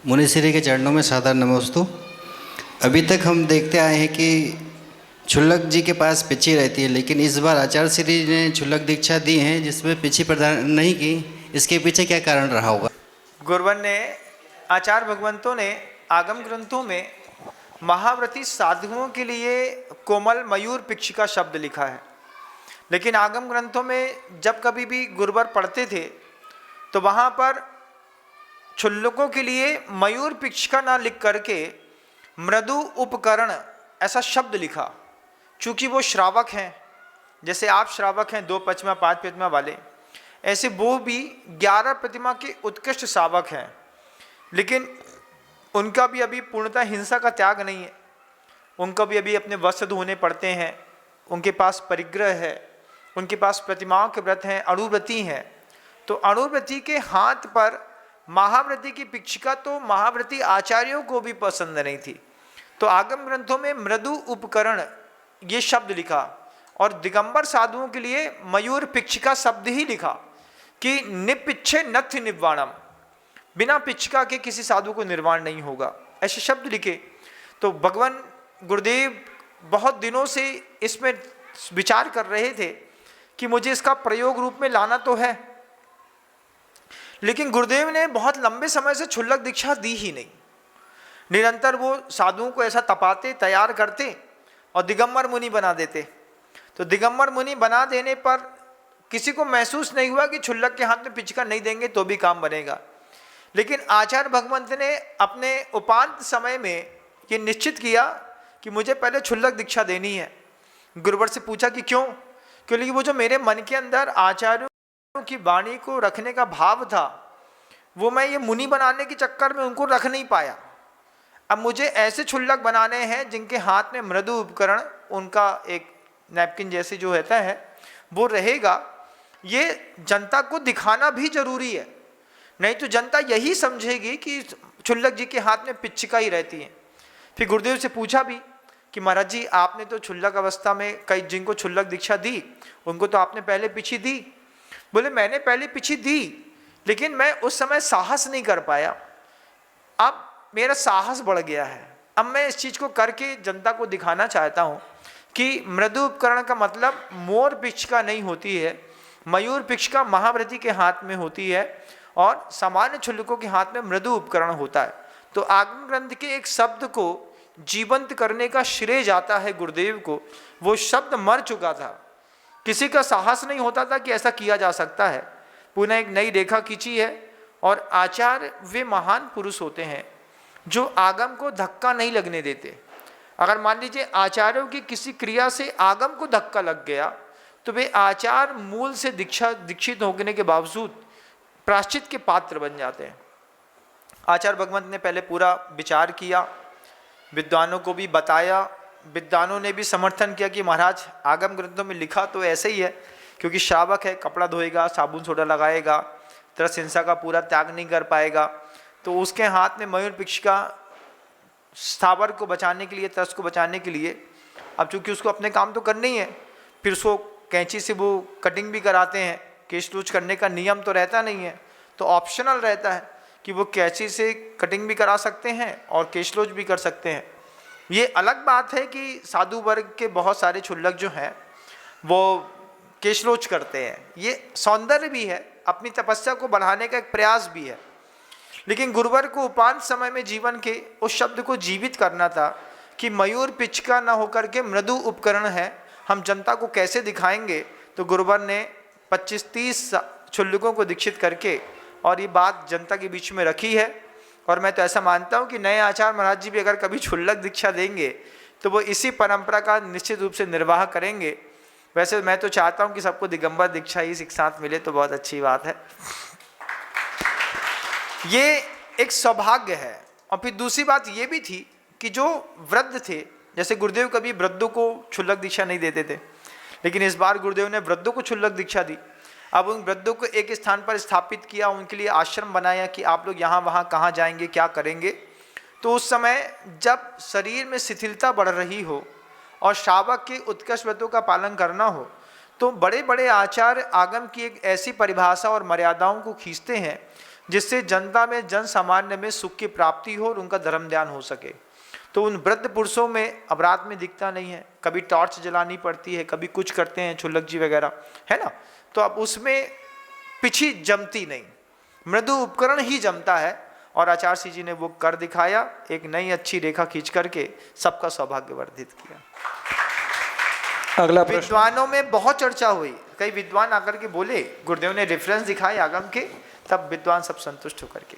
मुनिश्री के चरणों में सादर नमोस्तु। अभी तक हम देखते आए हैं कि क्षुल्लक जी के पास पिछी रहती है, लेकिन इस बार आचार्य श्री ने क्षुल्लक दीक्षा दी है जिसमें पिछी प्रदान नहीं की। इसके पीछे क्या कारण रहा होगा? गुरुवर ने, आचार्य भगवंतों ने आगम ग्रंथों में महाव्रती साधुओं के लिए कोमल मयूर पिक्षिका शब्द लिखा है, लेकिन आगम ग्रंथों में जब कभी भी गुरुवर पढ़ते थे तो वहाँ पर क्षुल्लकों के लिए मयूर पिक्षिका ना लिख करके मृदु उपकरण ऐसा शब्द लिखा। चूँकि वो श्रावक हैं, जैसे आप श्रावक हैं 2 प्रतिमा 5 प्रतिमा वाले, ऐसे वो भी 11 प्रतिमा के उत्कृष्ट श्रावक हैं, लेकिन उनका भी अभी पूर्णतः हिंसा का त्याग नहीं है। उनको भी अभी अपने वस्त्र धोने पड़ते हैं, उनके पास परिग्रह है, उनके पास प्रतिमाओं के व्रत हैं, अणुव्रती हैं। तो अणुव्रती के हाथ पर महाव्रती की पिक्षिका तो महाव्रती आचार्यों को भी पसंद नहीं थी, तो आगम ग्रंथों में मृदु उपकरण ये शब्द लिखा और दिगंबर साधुओं के लिए मयूर पिक्षिका शब्द ही लिखा कि निपिच्छे नथि निवाणम, बिना पिक्षिका के किसी साधु को निर्वाण नहीं होगा, ऐसे शब्द लिखे। तो भगवान गुरुदेव बहुत दिनों से इसमें विचार कर रहे थे कि मुझे इसका प्रयोग रूप में लाना तो है, लेकिन गुरुदेव ने बहुत लंबे समय से क्षुल्लक दीक्षा दी ही नहीं। निरंतर वो साधुओं को ऐसा तपाते, तैयार करते और दिगंबर मुनि बना देते। तो दिगंबर मुनि बना देने पर किसी को महसूस नहीं हुआ कि क्षुल्लक के हाथ में पिचका नहीं देंगे तो भी काम बनेगा। लेकिन आचार्य भगवंत ने अपने उपांत समय में ये निश्चित किया कि मुझे पहले क्षुल्लक दीक्षा देनी है। गुरुवर से पूछा कि क्यों? क्योंकि वो जो मेरे मन के अंदर आचार्यों की वाणी को रखने का भाव था, वो मैं ये मुनि बनाने के चक्कर में उनको रख नहीं पाया। अब मुझे ऐसे क्षुल्लक बनाने हैं जिनके हाथ में मृदु उपकरण, उनका एक नैपकिन जैसे जो रहता है वो रहेगा। ये जनता को दिखाना भी जरूरी है, नहीं तो जनता यही समझेगी कि क्षुल्लक जी के हाथ में पिच्छिका ही रहती है। फिर गुरुदेव से पूछा भी कि महाराज जी, आपने तो क्षुल्लक अवस्था में कई जिनको क्षुल्लक दीक्षा दी उनको तो आपने पहले पिछी दी। बोले मैंने पहले पिछी दी, लेकिन मैं उस समय साहस नहीं कर पाया। अब मेरा साहस बढ़ गया है, अब मैं इस चीज को करके जनता को दिखाना चाहता हूं कि मृदु उपकरण का मतलब मोर पिक्षिका नहीं होती है, मयूर पिक्षिका महाव्रती के हाथ में होती है और सामान्य क्षुल्लकों के हाथ में मृदु उपकरण होता है। तो आगम ग्रंथ के एक शब्द को जीवंत करने का श्रेय जाता है गुरुदेव को। वो शब्द मर चुका था, किसी का साहस नहीं होता था कि ऐसा किया जा सकता है। पुनः एक नई रेखा खींची है और आचार्य वे महान पुरुष होते हैं जो आगम को धक्का नहीं लगने देते। अगर मान लीजिए आचार्यों की किसी क्रिया से आगम को धक्का लग गया तो वे आचार मूल से दीक्षित होने के बावजूद प्रायश्चित के पात्र बन जाते हैं। आचार्य भगवंत ने पहले पूरा विचार किया, विद्वानों को भी बताया, विद्वानों ने भी समर्थन किया कि महाराज आगम ग्रंथों में लिखा तो ऐसे ही है, क्योंकि श्रावक है, कपड़ा धोएगा, साबुन सोडा लगाएगा, तरस हिंसा का पूरा त्याग नहीं कर पाएगा, तो उसके हाथ में मयूर पिक्षिका स्थावर को बचाने के लिए, तरस को बचाने के लिए, अब चूंकि उसको अपने काम तो करने ही है, फिर उसको कैंची से वो कटिंग भी कराते हैं। केश लूज करने का नियम तो रहता नहीं है, तो ऑप्शनल रहता है कि वो कैंची से कटिंग भी करा सकते हैं और केश लूज भी कर सकते हैं। ये अलग बात है कि साधु वर्ग के बहुत सारे क्षुल्लक जो हैं वो केशलोच करते हैं, ये सौंदर्य भी है, अपनी तपस्या को बढ़ाने का एक प्रयास भी है। लेकिन गुरुवर को उपांत समय में जीवन के उस शब्द को जीवित करना था कि मयूर पिचका न होकर के मृदु उपकरण है, हम जनता को कैसे दिखाएंगे। तो गुरुवर ने 25-30 क्षुल्लकों को दीक्षित करके और ये बात जनता के बीच में रखी है। और मैं तो ऐसा मानता हूँ कि नए आचार्य महाराज जी भी अगर कभी क्षुल्लक दीक्षा देंगे तो वो इसी परंपरा का निश्चित रूप से निर्वाह करेंगे। वैसे मैं तो चाहता हूँ कि सबको दिगंबर दीक्षा ही एक साथ मिले तो बहुत अच्छी बात है, ये एक सौभाग्य है। और फिर दूसरी बात ये भी थी कि जो वृद्ध थे, जैसे गुरुदेव कभी वृद्धों को क्षुल्लक दीक्षा नहीं देते थे, लेकिन इस बार गुरुदेव ने वृद्धों को क्षुल्लक दीक्षा दी। अब उन वृद्धों को एक स्थान पर स्थापित किया, उनके लिए आश्रम बनाया कि आप लोग यहाँ वहाँ कहाँ जाएंगे, क्या करेंगे। तो उस समय जब शरीर में शिथिलता बढ़ रही हो और श्रावक के उत्कृष्ट व्रतों का पालन करना हो, तो बड़े बड़े आचार्य आगम की एक ऐसी परिभाषा और मर्यादाओं को खींचते हैं जिससे जनता में, जन सामान्य में सुख की प्राप्ति हो और उनका धर्म ध्यान हो सके। तो उन वृद्ध पुरुषों में अब रात में दिखता नहीं है, कभी टॉर्च जलानी पड़ती है, कभी कुछ करते हैं क्षुल्लक जी वगैरह, है ना। तो अब उसमें पिछी जमती नहीं, मृदु उपकरण ही जमता है। और आचार्य श्री जी ने वो कर दिखाया, एक नई अच्छी रेखा खींच करके सबका सौभाग्य वर्धित किया। अगला प्रश्न। विद्वानों में बहुत चर्चा हुई, कई विद्वान आकर के बोले, गुरुदेव ने रेफरेंस दिखाए आगम के, तब विद्वान सब संतुष्ट होकर के